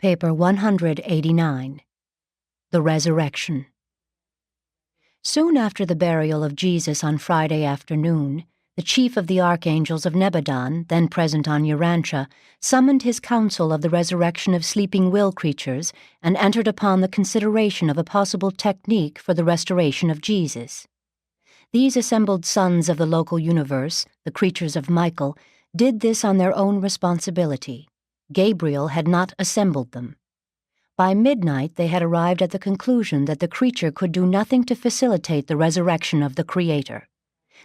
Paper 189. The Resurrection. Soon after the burial of Jesus on Friday afternoon, the chief of the archangels of Nebadon, then present on Urantia, summoned his council of the resurrection of sleeping will creatures and entered upon the consideration of a possible technique for the restoration of Jesus. These assembled sons of the local universe, the creatures of Michael, did this on their own responsibility. Gabriel had not assembled them. By midnight they had arrived at the conclusion that the creature could do nothing to facilitate the resurrection of the Creator.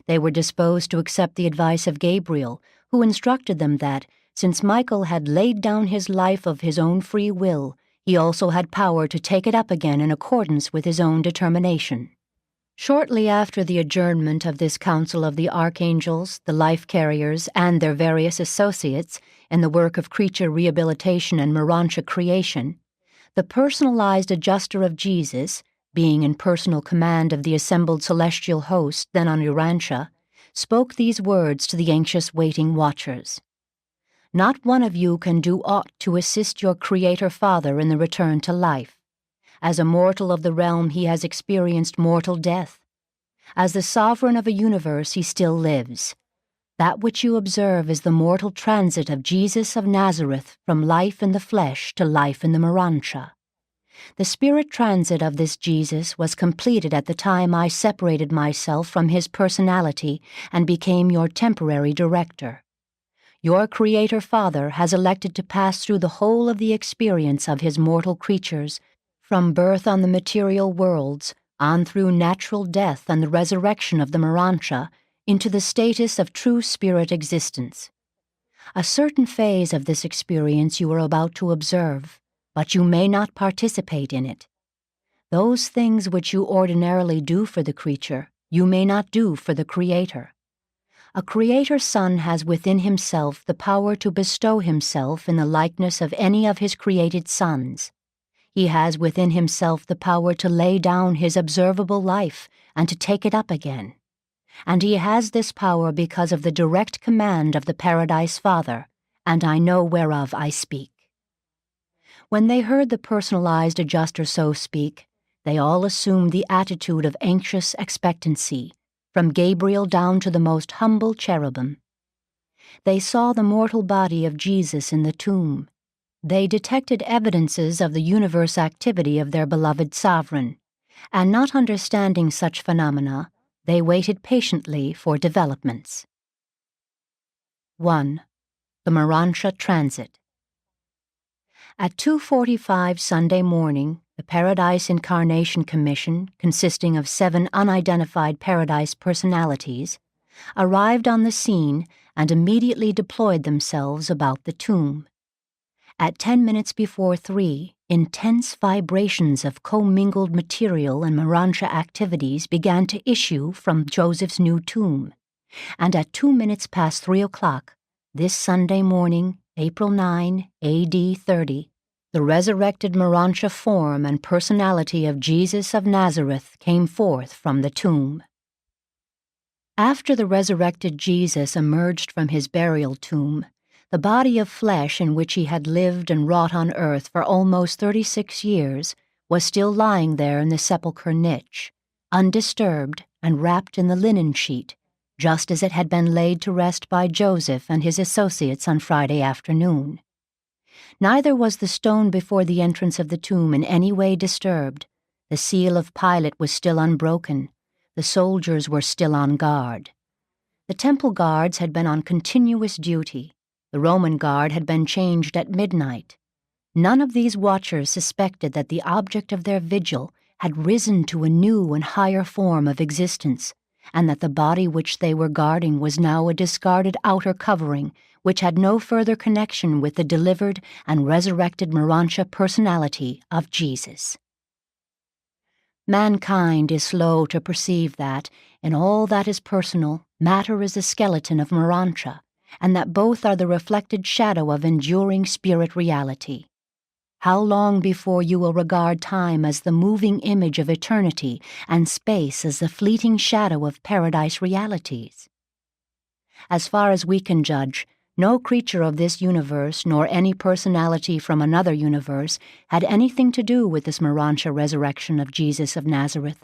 They were disposed to accept the advice of Gabriel, who instructed them that, since Michael had laid down his life of his own free will, he also had power to take it up again in accordance with his own determination. Shortly after the adjournment of this council of the archangels, the life-carriers, and their various associates in the work of creature rehabilitation and Urantia creation, the personalized adjuster of Jesus, being in personal command of the assembled celestial host then on Urantia, spoke these words to the anxious waiting watchers. "Not one of you can do aught to assist your Creator Father in the return to life. As a mortal of the realm he has experienced mortal death. As the sovereign of a universe he still lives. That which you observe is the mortal transit of Jesus of Nazareth from life in the flesh to life in the Urantia. The spirit transit of this Jesus was completed at the time I separated myself from his personality and became your temporary director. Your Creator Father has elected to pass through the whole of the experience of his mortal creatures, from birth on the material worlds, on through natural death and the resurrection of the Urantia, into the status of true spirit existence. A certain phase of this experience you are about to observe, but you may not participate in it. Those things which you ordinarily do for the creature, you may not do for the Creator. A Creator Son has within himself the power to bestow himself in the likeness of any of his created sons. He has within himself the power to lay down his observable life and to take it up again. And he has this power because of the direct command of the Paradise Father, and I know whereof I speak." When they heard the personalized adjuster so speak, they all assumed the attitude of anxious expectancy, from Gabriel down to the most humble cherubim. They saw the mortal body of Jesus in the tomb. They detected evidences of the universe activity of their beloved sovereign, and not understanding such phenomena, they waited patiently for developments. 1. The Urantia Transit. At 2:45 Sunday morning, the Paradise Incarnation Commission, consisting of 7 unidentified Paradise personalities, arrived on the scene and immediately deployed themselves about the tomb. At 10 minutes before 3, intense vibrations of commingled material and Urantia activities began to issue from Joseph's new tomb, and at 2 minutes past 3 o'clock, this Sunday morning, April 9, AD 30, the resurrected Urantia form and personality of Jesus of Nazareth came forth from the tomb. After the resurrected Jesus emerged from his burial tomb, the body of flesh in which he had lived and wrought on earth for almost 36 years was still lying there in the sepulchre niche, undisturbed and wrapped in the linen sheet, just as it had been laid to rest by Joseph and his associates on Friday afternoon. Neither was the stone before the entrance of the tomb in any way disturbed. The seal of Pilate was still unbroken. The soldiers were still on guard. The temple guards had been on continuous duty. The Roman guard had been changed at midnight. None of these watchers suspected that the object of their vigil had risen to a new and higher form of existence, and that the body which they were guarding was now a discarded outer covering which had no further connection with the delivered and resurrected Urantia personality of Jesus. Mankind is slow to perceive that, in all that is personal, matter is the skeleton of Urantia, and that both are the reflected shadow of enduring spirit reality. How long before you will regard time as the moving image of eternity and space as the fleeting shadow of paradise realities? As far as we can judge, No creature of this universe, nor any personality from another universe, had anything to do with this Urantia resurrection of Jesus of Nazareth.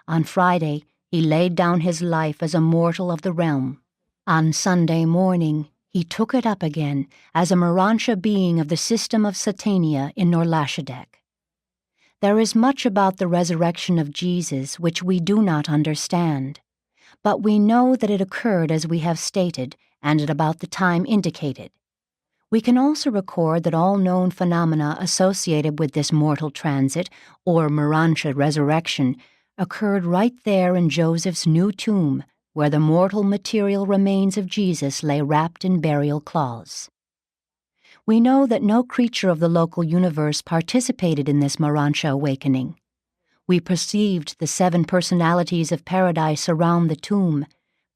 On Friday, he laid down his life as a mortal of the realm. On Sunday morning, he took it up again as a Urantia being of the system of Satania in Norlashadek. There is much about the resurrection of Jesus which we do not understand, but we know that it occurred as we have stated and at about the time indicated. We can also record that all known phenomena associated with this mortal transit, or Urantia resurrection, occurred right there in Joseph's new tomb, where the mortal material remains of Jesus lay wrapped in burial cloths. We know that no creature of the local universe participated in this Urantia awakening. We perceived the 7 personalities of paradise around the tomb,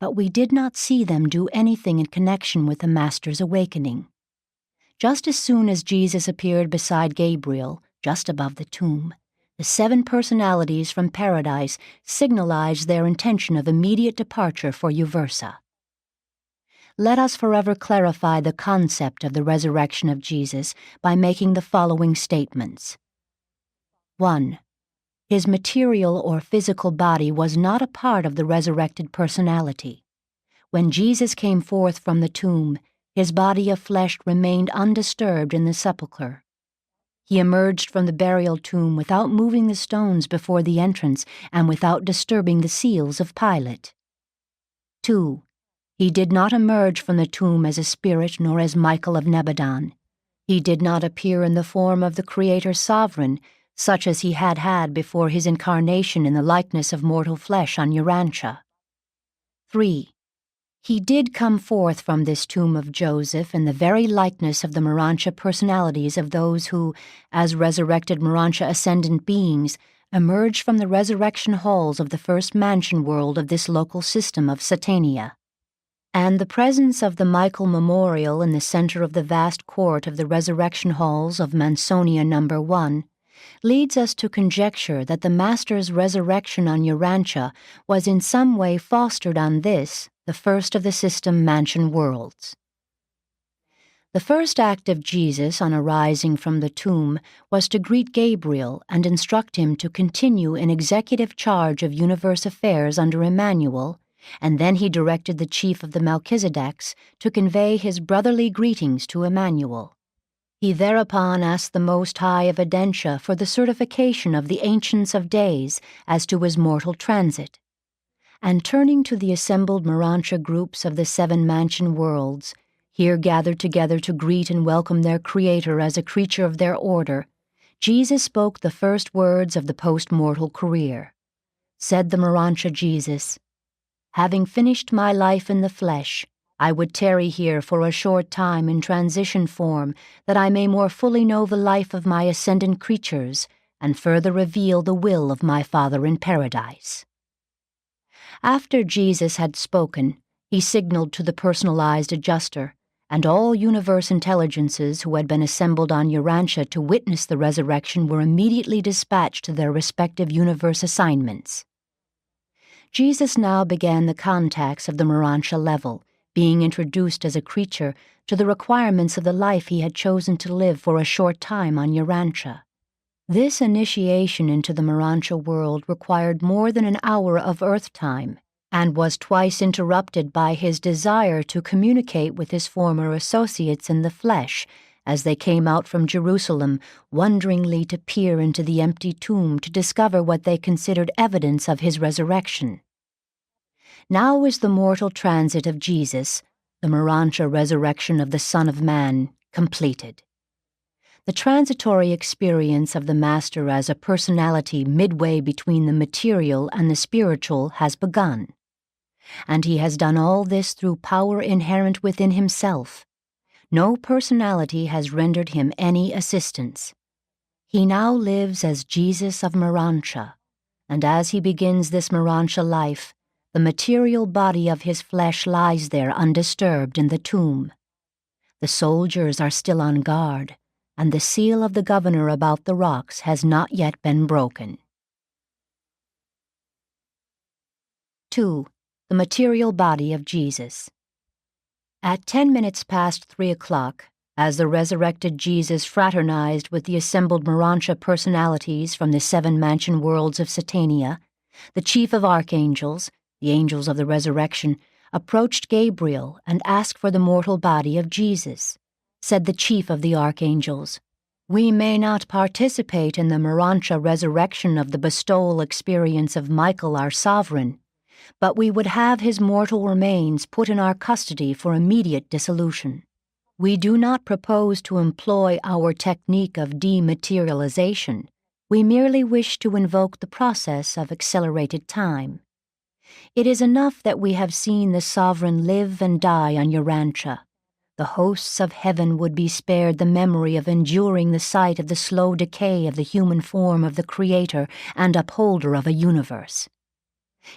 but we did not see them do anything in connection with the Master's awakening. Just as soon as Jesus appeared beside Gabriel, just above the tomb, the 7 personalities from paradise signalized their intention of immediate departure for Uversa. Let us forever clarify the concept of the resurrection of Jesus by making the following statements. 1. His material or physical body was not a part of the resurrected personality. When Jesus came forth from the tomb, his body of flesh remained undisturbed in the sepulchre. He emerged from the burial tomb without moving the stones before the entrance and without disturbing the seals of Pilate. 2. He did not emerge from the tomb as a spirit nor as Michael of Nebadon. He did not appear in the form of the Creator Sovereign, such as he had had before his incarnation in the likeness of mortal flesh on Urantia. 3. He did come forth from this tomb of Joseph in the very likeness of the Urantia personalities of those who, as resurrected Urantia ascendant beings, emerged from the resurrection halls of the first mansion world of this local system of Satania. And the presence of the Michael Memorial in the center of the vast court of the resurrection halls of Mansonia No. 1 leads us to conjecture that the Master's resurrection on Urantia was in some way fostered on this, the first of the system mansion worlds. The first act of Jesus on arising from the tomb was to greet Gabriel and instruct him to continue in executive charge of universe affairs under Emmanuel, and then he directed the chief of the Melchizedeks to convey his brotherly greetings to Emmanuel. He thereupon asked the Most High of Edentia for the certification of the Ancients of Days as to his mortal transit. And turning to the assembled Urantia groups of the 7 mansion worlds, here gathered together to greet and welcome their Creator as a creature of their order, Jesus spoke the first words of the post-mortal career. Said the Urantia Jesus, "Having finished my life in the flesh, I would tarry here for a short time in transition form that I may more fully know the life of my ascendant creatures and further reveal the will of my Father in paradise." After Jesus had spoken, he signaled to the personalized adjuster, and all universe intelligences who had been assembled on Urantia to witness the resurrection were immediately dispatched to their respective universe assignments. Jesus now began the contacts of the Urantia level, being introduced as a creature to the requirements of the life he had chosen to live for a short time on Urantia. This initiation into the Urantia world required more than an hour of Earth time, and was twice interrupted by his desire to communicate with his former associates in the flesh, as they came out from Jerusalem, wonderingly to peer into the empty tomb to discover what they considered evidence of his resurrection. Now is the mortal transit of Jesus, the Urantia resurrection of the Son of Man, completed. The transitory experience of the Master as a personality midway between the material and the spiritual has begun, and he has done all this through power inherent within himself. No personality has rendered him any assistance. He now lives as Jesus of Urantia, and as he begins this Urantia life, the material body of his flesh lies there undisturbed in the tomb. The soldiers are still on guard, and the seal of the governor about the rocks has not yet been broken. 2. The material body of Jesus. At 10 minutes past 3 o'clock, as the resurrected Jesus fraternized with the assembled Urantia personalities from the 7 mansion worlds of Satania, the chief of archangels, the angels of the resurrection, approached Gabriel and asked for the mortal body of Jesus. Said the chief of the archangels, "We may not participate in the Urantia resurrection of the bestowal experience of Michael our sovereign, but we would have his mortal remains put in our custody for immediate dissolution. We do not propose to employ our technique of dematerialization. We merely wish to invoke the process of accelerated time. It is enough that we have seen the sovereign live and die on Urantia. The hosts of heaven would be spared the memory of enduring the sight of the slow decay of the human form of the Creator and upholder of a universe.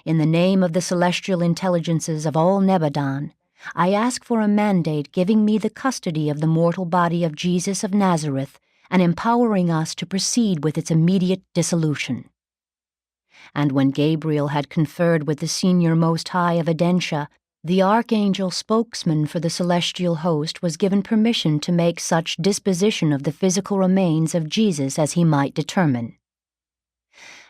In the name of the celestial intelligences of all Nebadan, I ask for a mandate giving me the custody of the mortal body of Jesus of Nazareth and empowering us to proceed with its immediate dissolution." And when Gabriel had conferred with the senior Most High of Adentia, the archangel spokesman for the celestial host was given permission to make such disposition of the physical remains of Jesus as he might determine.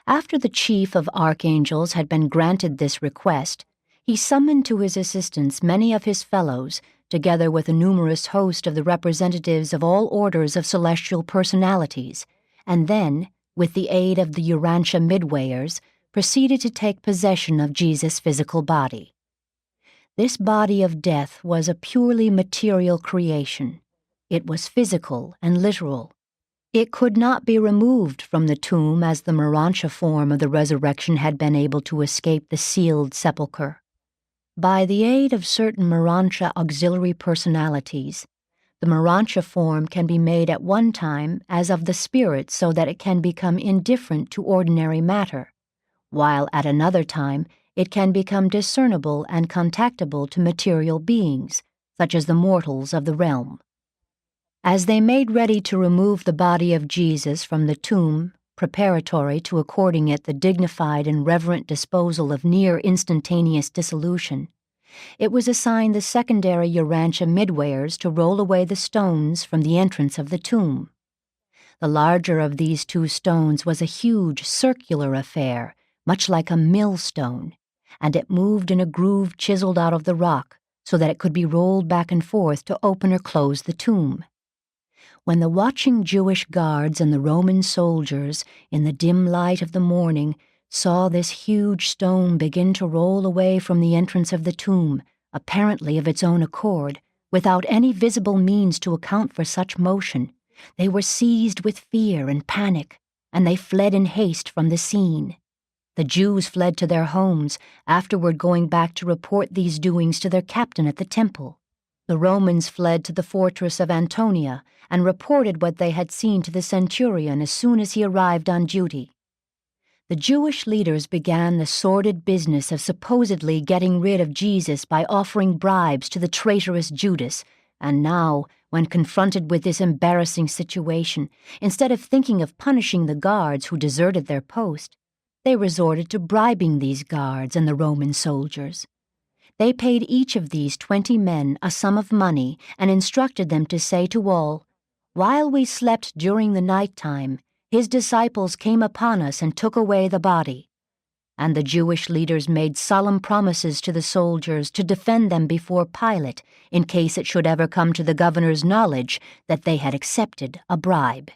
After the chief of archangels had been granted this request, he summoned to his assistance many of his fellows, together with a numerous host of the representatives of all orders of celestial personalities, and then, with the aid of the Urantia midwayers, proceeded to take possession of Jesus' physical body. This body of death was a purely material creation. It was physical and literal. It could not be removed from the tomb as the Urantia form of the resurrection had been able to escape the sealed sepulchre. By the aid of certain Urantia auxiliary personalities, the Urantia form can be made at one time as of the spirit so that it can become indifferent to ordinary matter, while at another time it can become discernible and contactable to material beings, such as the mortals of the realm. As they made ready to remove the body of Jesus from the tomb, preparatory to according it the dignified and reverent disposal of near instantaneous dissolution, it was assigned the secondary Urantia midwayers to roll away the stones from the entrance of the tomb. The larger of these 2 stones was a huge circular affair, much like a millstone, and it moved in a groove chiseled out of the rock so that it could be rolled back and forth to open or close the tomb. When the watching Jewish guards and the Roman soldiers, in the dim light of the morning, saw this huge stone begin to roll away from the entrance of the tomb, apparently of its own accord, without any visible means to account for such motion, they were seized with fear and panic, and they fled in haste from the scene. The Jews fled to their homes, afterward going back to report these doings to their captain at the temple. The Romans fled to the fortress of Antonia and reported what they had seen to the centurion as soon as he arrived on duty. The Jewish leaders began the sordid business of supposedly getting rid of Jesus by offering bribes to the traitorous Judas, and now, when confronted with this embarrassing situation, instead of thinking of punishing the guards who deserted their post, they resorted to bribing these guards and the Roman soldiers. They paid each of these 20 men a sum of money and instructed them to say to all, "While we slept during the night time, his disciples came upon us and took away the body." And the Jewish leaders made solemn promises to the soldiers to defend them before Pilate in case it should ever come to the governor's knowledge that they had accepted a bribe.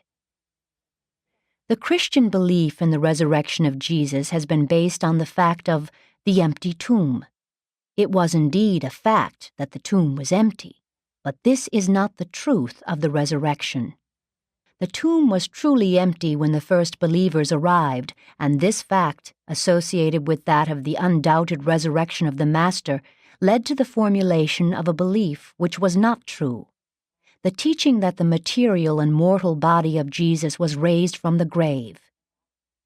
The Christian belief in the resurrection of Jesus has been based on the fact of the empty tomb. It was indeed a fact that the tomb was empty, but this is not the truth of the resurrection. The tomb was truly empty when the first believers arrived, and this fact, associated with that of the undoubted resurrection of the Master, led to the formulation of a belief which was not true. The teaching that the material and mortal body of Jesus was raised from the grave.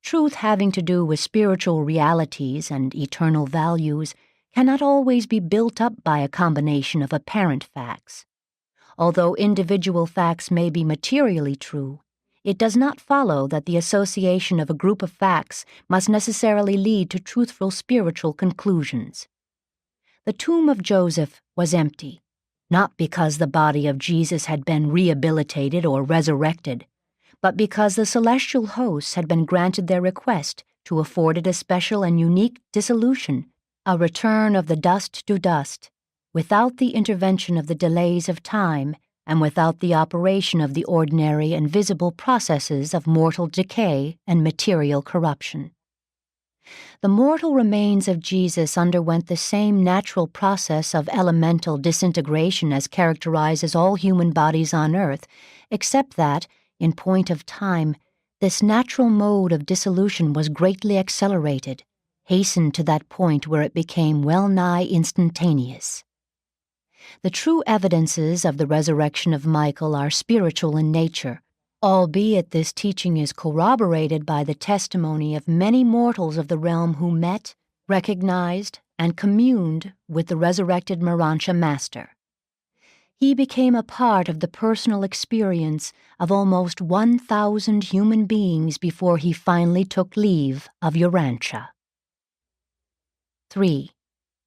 Truth having to do with spiritual realities and eternal values cannot always be built up by a combination of apparent facts. Although individual facts may be materially true, it does not follow that the association of a group of facts must necessarily lead to truthful spiritual conclusions. The tomb of Joseph was empty. not because the body of Jesus had been rehabilitated or resurrected, but because the celestial hosts had been granted their request to afford it a special and unique dissolution, a return of the dust to dust, without the intervention of the delays of time and without the operation of the ordinary and visible processes of mortal decay and material corruption. The mortal remains of Jesus underwent the same natural process of elemental disintegration as characterizes all human bodies on earth, except that, in point of time, this natural mode of dissolution was greatly accelerated, hastened to that point where it became well-nigh instantaneous. The true evidences of the resurrection of Michael are spiritual in nature, albeit this teaching is corroborated by the testimony of many mortals of the realm who met, recognized, and communed with the resurrected Urantia Master. He became a part of the personal experience of almost 1,000 human beings before he finally took leave of Urantia. 3.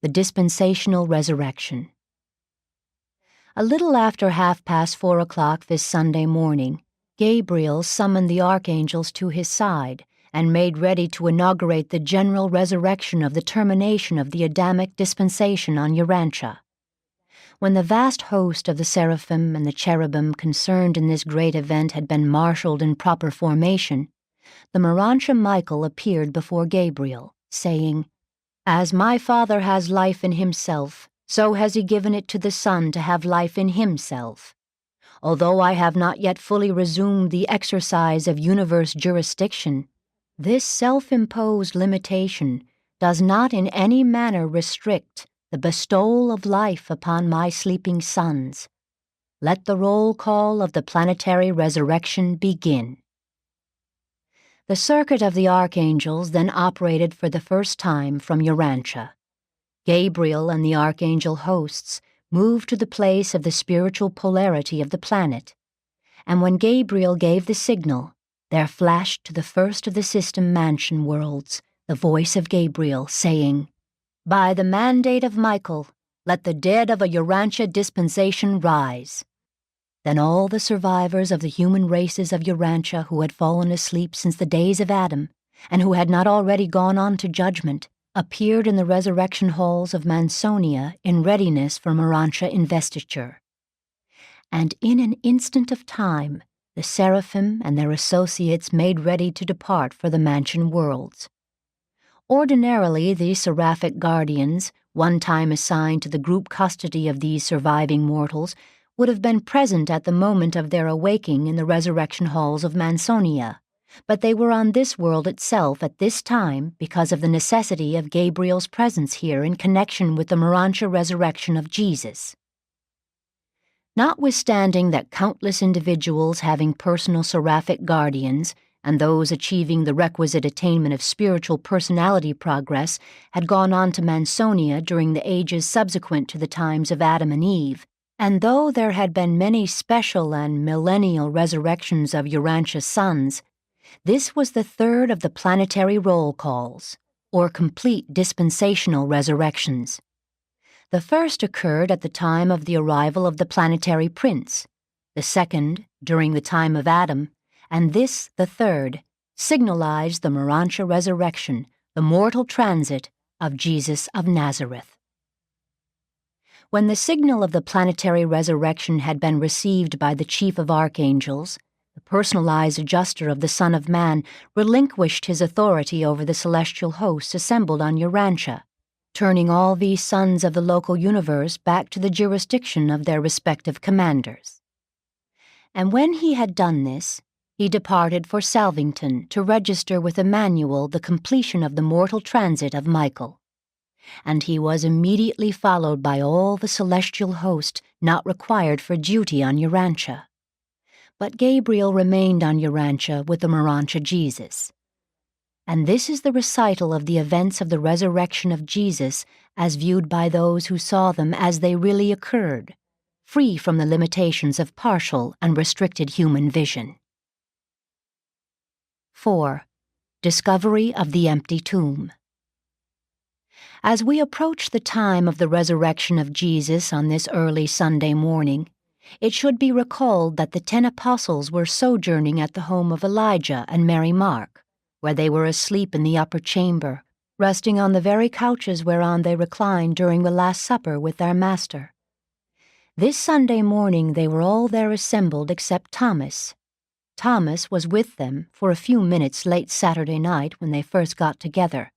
The Dispensational Resurrection. A little after 4:30 this Sunday morning, Gabriel summoned the archangels to his side and made ready to inaugurate the general resurrection of the termination of the Adamic dispensation on Urantia. When the vast host of the seraphim and the cherubim concerned in this great event had been marshaled in proper formation, the Urantia Michael appeared before Gabriel, saying, "As my Father has life in himself, so has he given it to the Son to have life in himself. Although I have not yet fully resumed the exercise of universe jurisdiction, this self-imposed limitation does not in any manner restrict the bestowal of life upon my sleeping sons. Let the roll call of the planetary resurrection begin." The circuit of the archangels then operated for the first time from Urantia. Gabriel and the archangel hosts moved to the place of the spiritual polarity of the planet, and when Gabriel gave the signal, there flashed to the first of the system mansion worlds the voice of Gabriel saying, "By the mandate of Michael, let the dead of a Urantia dispensation rise." Then all the survivors of the human races of Urantia who had fallen asleep since the days of Adam, and who had not already gone on to judgment, appeared in the resurrection halls of Mansonia in readiness for Urantia investiture. And in an instant of time, the seraphim and their associates made ready to depart for the mansion worlds. Ordinarily, these seraphic guardians, one time assigned to the group custody of these surviving mortals, would have been present at the moment of their awaking in the resurrection halls of Mansonia, but they were on this world itself at this time because of the necessity of Gabriel's presence here in connection with the Urantia resurrection of Jesus. Notwithstanding that countless individuals having personal seraphic guardians and those achieving the requisite attainment of spiritual personality progress had gone on to Mansonia during the ages subsequent to the times of Adam and Eve, and though there had been many special and millennial resurrections of Urantia sons, this was the third of the planetary roll calls, or complete dispensational resurrections. The first occurred at the time of the arrival of the planetary prince, the second during the time of Adam, and this, the third, signalized the Urantia resurrection, the mortal transit of Jesus of Nazareth. When the signal of the planetary resurrection had been received by the chief of archangels, the personalized adjuster of the Son of Man relinquished his authority over the celestial hosts assembled on Urantia, turning all these sons of the local universe back to the jurisdiction of their respective commanders. And when he had done this, he departed for Salvington to register with Emmanuel the completion of the mortal transit of Michael. And he was immediately followed by all the celestial host not required for duty on Urantia. But Gabriel remained on Urantia with the Urantia Jesus. And this is the recital of the events of the resurrection of Jesus as viewed by those who saw them as they really occurred, free from the limitations of partial and restricted human vision. 4. Discovery of the empty tomb. As we approach the time of the resurrection of Jesus on this early Sunday morning, it should be recalled that the 10 apostles were sojourning at the home of Elijah and Mary Mark, where they were asleep in the upper chamber, resting on the very couches whereon they reclined during the Last Supper with their Master. This Sunday morning they were all there assembled except Thomas. Thomas was with them for a few minutes late Saturday night when they first got together,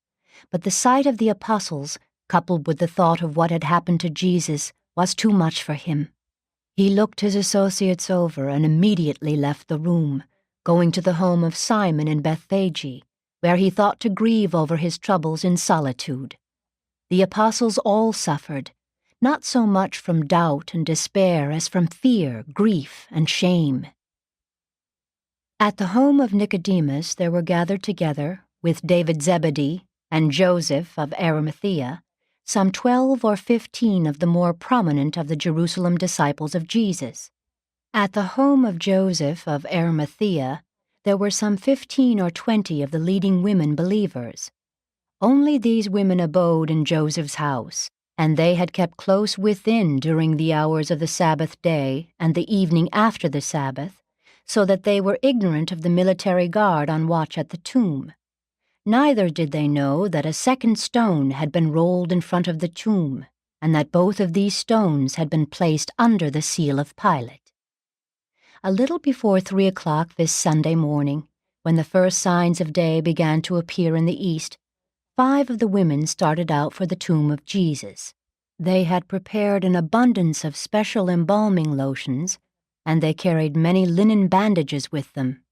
but the sight of the apostles, coupled with the thought of what had happened to Jesus, was too much for him. He looked his associates over and immediately left the room, going to the home of Simon in Bethphage, where he thought to grieve over his troubles in solitude. The apostles all suffered, not so much from doubt and despair as from fear, grief, and shame. At the home of Nicodemus there were gathered together, with David Zebedee and Joseph of Arimathea, some 12 or 15 of the more prominent of the Jerusalem disciples of Jesus. At the home of Joseph of Arimathea there were some 15 or 20 of the leading women believers. Only these women abode in Joseph's house, and they had kept close within during the hours of the Sabbath day and the evening after the Sabbath, so that they were ignorant of the military guard on watch at the tomb. Neither did they know that a second stone had been rolled in front of the tomb, and that both of these stones had been placed under the seal of Pilate. A little before 3 o'clock this Sunday morning, when the first signs of day began to appear in the east, 5 of the women started out for the tomb of Jesus. They had prepared an abundance of special embalming lotions, and they carried many linen bandages with them.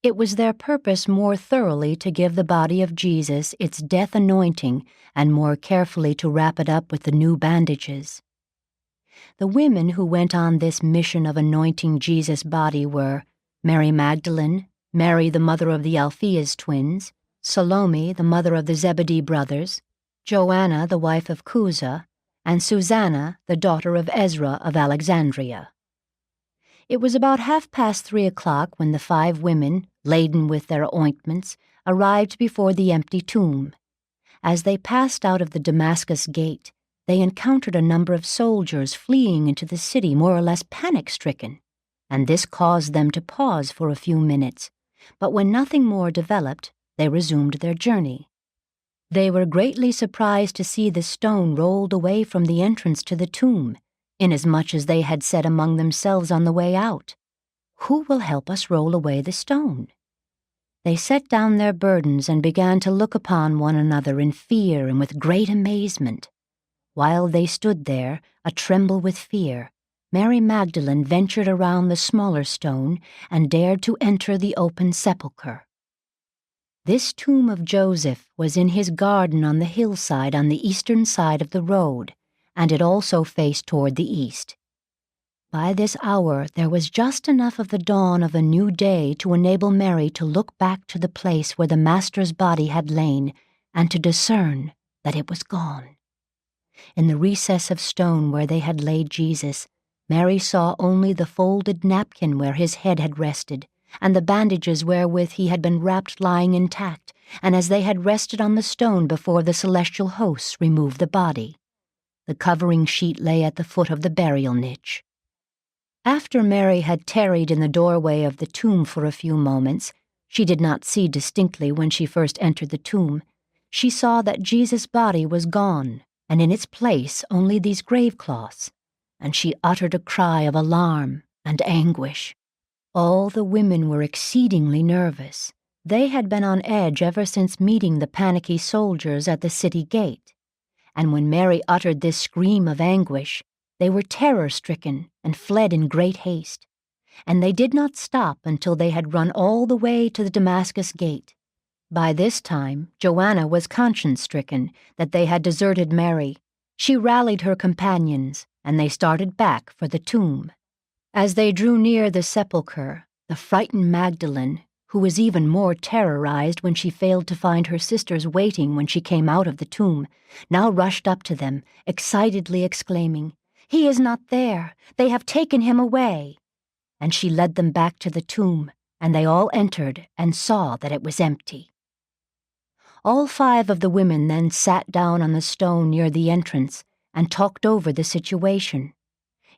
It was their purpose more thoroughly to give the body of Jesus its death anointing and more carefully to wrap it up with the new bandages. The women who went on this mission of anointing Jesus' body were Mary Magdalene, Mary the mother of the Alphaeus twins, Salome the mother of the Zebedee brothers, Joanna the wife of Chuza, and Susanna the daughter of Ezra of Alexandria. It was about 3:30 o'clock when the 5 women, laden with their ointments, arrived before the empty tomb. As they passed out of the Damascus gate, they encountered a number of soldiers fleeing into the city more or less panic-stricken, and this caused them to pause for a few minutes, but when nothing more developed, they resumed their journey. They were greatly surprised to see the stone rolled away from the entrance to the tomb, inasmuch as they had said among themselves on the way out, "Who will help us roll away the stone?" They set down their burdens and began to look upon one another in fear and with great amazement. While they stood there, a-tremble with fear, Mary Magdalene ventured around the smaller stone and dared to enter the open sepulchre. This tomb of Joseph was in his garden on the hillside on the eastern side of the road, and it also faced toward the east. By this hour there was just enough of the dawn of a new day to enable Mary to look back to the place where the Master's body had lain and to discern that it was gone. In the recess of stone where they had laid Jesus, Mary saw only the folded napkin where his head had rested, and the bandages wherewith he had been wrapped lying intact, and as they had rested on the stone before the celestial hosts removed the body. The covering sheet lay at the foot of the burial niche. After Mary had tarried in the doorway of the tomb for a few moments, she did not see distinctly when she first entered the tomb, she saw that Jesus' body was gone, and in its place only these gravecloths, and she uttered a cry of alarm and anguish. All the women were exceedingly nervous. They had been on edge ever since meeting the panicky soldiers at the city gate, and when Mary uttered this scream of anguish, they were terror-stricken and fled in great haste, and they did not stop until they had run all the way to the Damascus gate. By this time, Joanna was conscience-stricken that they had deserted Mary. She rallied her companions, and they started back for the tomb. As they drew near the sepulchre, the frightened Magdalene, who was even more terrorized when she failed to find her sisters waiting when she came out of the tomb, now rushed up to them, excitedly exclaiming, "He is not there! They have taken him away!" And she led them back to the tomb, and they all entered and saw that it was empty. All 5 of the women then sat down on the stone near the entrance and talked over the situation.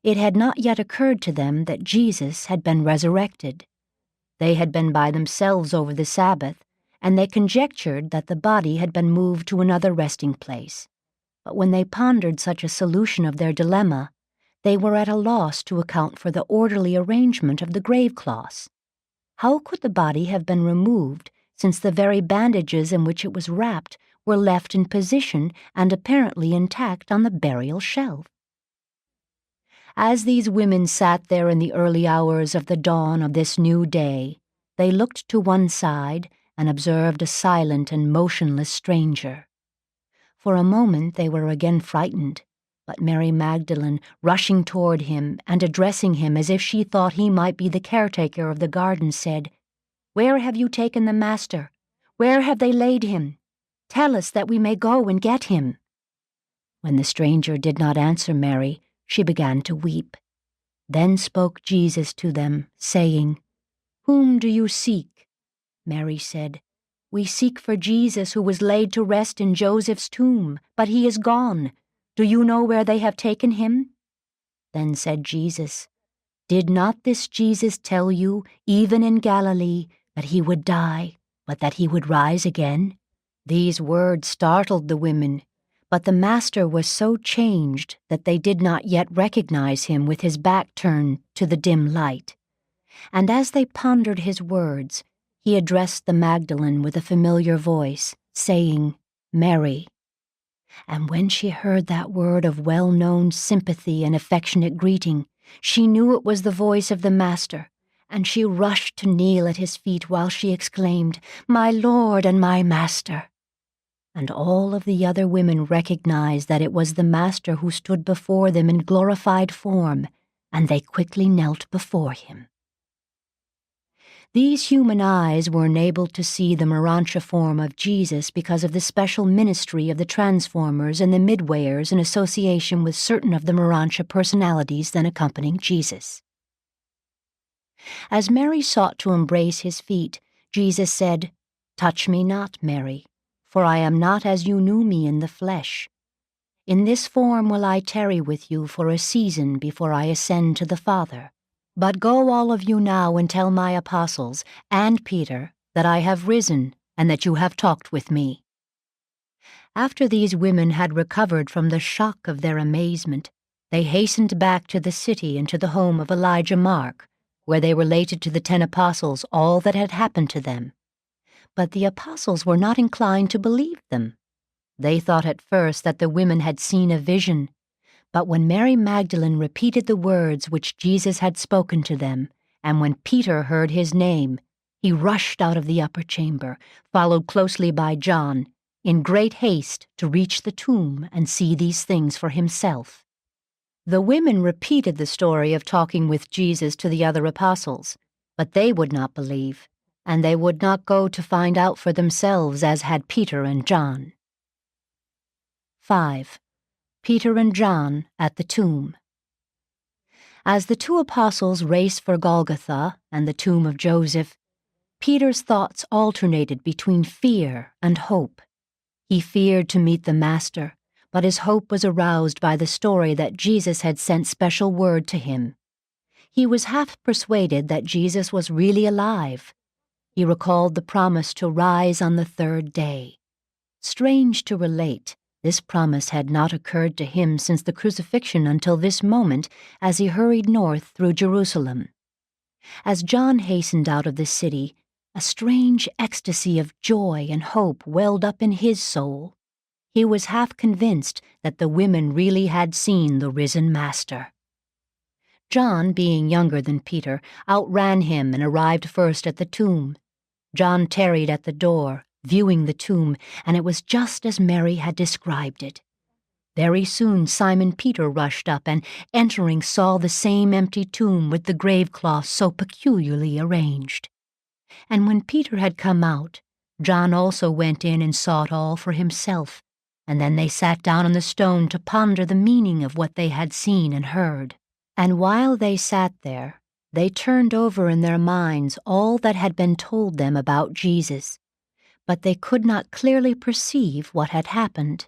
It had not yet occurred to them that Jesus had been resurrected. They had been by themselves over the Sabbath, and they conjectured that the body had been moved to another resting place. But when they pondered such a solution of their dilemma, they were at a loss to account for the orderly arrangement of the grave cloths. How could the body have been removed, since the very bandages in which it was wrapped were left in position and apparently intact on the burial shelf? As these women sat there in the early hours of the dawn of this new day, they looked to one side and observed a silent and motionless stranger. For a moment they were again frightened, but Mary Magdalene, rushing toward him and addressing him as if she thought he might be the caretaker of the garden, said, "Where have you taken the Master? Where have they laid him? Tell us that we may go and get him." When the stranger did not answer Mary, she began to weep. Then spoke Jesus to them, saying, "Whom do you seek?" Mary said, "We seek for Jesus who was laid to rest in Joseph's tomb, but he is gone. Do you know where they have taken him?" Then said Jesus, "Did not this Jesus tell you, even in Galilee, that he would die, but that he would rise again?" These words startled the women, but the Master was so changed that they did not yet recognize him with his back turned to the dim light. And as they pondered his words, he addressed the Magdalene with a familiar voice, saying, "Mary." And when she heard that word of well-known sympathy and affectionate greeting, she knew it was the voice of the Master, and she rushed to kneel at his feet while she exclaimed, "My Lord and my Master!" And all of the other women recognized that it was the Master who stood before them in glorified form, and they quickly knelt before him. These human eyes were enabled to see the Urantia form of Jesus because of the special ministry of the transformers and the midwayers in association with certain of the Urantia personalities then accompanying Jesus. As Mary sought to embrace his feet, Jesus said, "Touch me not, Mary, for I am not as you knew me in the flesh. In this form will I tarry with you for a season before I ascend to the Father. But go all of you now and tell my apostles and Peter that I have risen and that you have talked with me." After these women had recovered from the shock of their amazement, they hastened back to the city and to the home of Elijah Mark, where they related to the 10 apostles all that had happened to them. But the apostles were not inclined to believe them. They thought at first that the women had seen a vision, but when Mary Magdalene repeated the words which Jesus had spoken to them, and when Peter heard his name, he rushed out of the upper chamber, followed closely by John, in great haste to reach the tomb and see these things for himself. The women repeated the story of talking with Jesus to the other apostles, but they would not believe, and they would not go to find out for themselves as had Peter and John. 5. Peter and John at the tomb. As the 2 apostles raced for Golgotha and the tomb of Joseph, Peter's thoughts alternated between fear and hope. He feared to meet the Master, but his hope was aroused by the story that Jesus had sent special word to him. He was half persuaded that Jesus was really alive. He recalled the promise to rise on the 3rd day. Strange to relate, this promise had not occurred to him since the crucifixion until this moment as he hurried north through Jerusalem. As John hastened out of the city, a strange ecstasy of joy and hope welled up in his soul. He was half convinced that the women really had seen the risen Master. John, being younger than Peter, outran him and arrived first at the tomb. John tarried at the door, viewing the tomb, and it was just as Mary had described it. Very soon Simon Peter rushed up and, entering, saw the same empty tomb with the grave cloth so peculiarly arranged. And when Peter had come out, John also went in and saw it all for himself, and then they sat down on the stone to ponder the meaning of what they had seen and heard. And while they sat there, they turned over in their minds all that had been told them about Jesus. but they could not clearly perceive what had happened.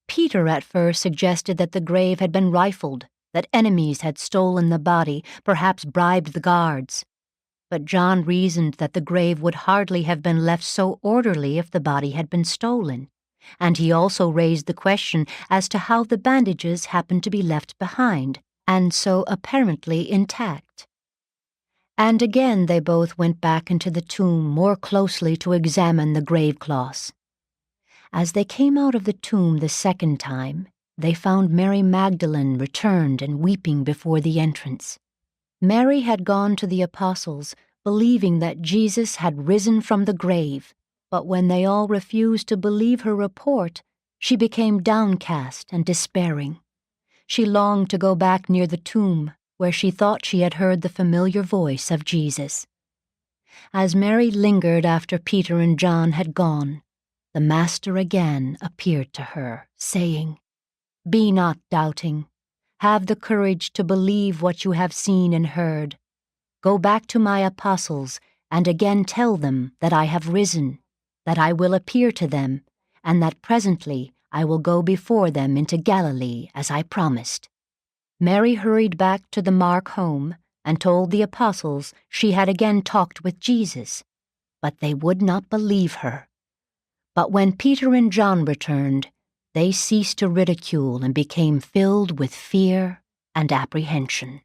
Peter at first suggested that the grave had been rifled, that enemies had stolen the body, perhaps bribed the guards. But John reasoned that the grave would hardly have been left so orderly if the body had been stolen, and he also raised the question as to how the bandages happened to be left behind, and so apparently intact. And again they both went back into the tomb more closely to examine the grave cloths. As they came out of the tomb the second time, they found Mary Magdalene returned and weeping before the entrance. Mary had gone to the apostles, believing that Jesus had risen from the grave, but when they all refused to believe her report, she became downcast and despairing. She longed to go back near the tomb, where she thought she had heard the familiar voice of Jesus. As Mary lingered after Peter and John had gone, the Master again appeared to her, saying, "Be not doubting. Have the courage to believe what you have seen and heard. Go back to my apostles and again tell them that I have risen, that I will appear to them, and that presently I will go before them into Galilee as I promised." Mary hurried back to the Mark home and told the apostles she had again talked with Jesus, but they would not believe her. But when Peter and John returned, they ceased to ridicule and became filled with fear and apprehension.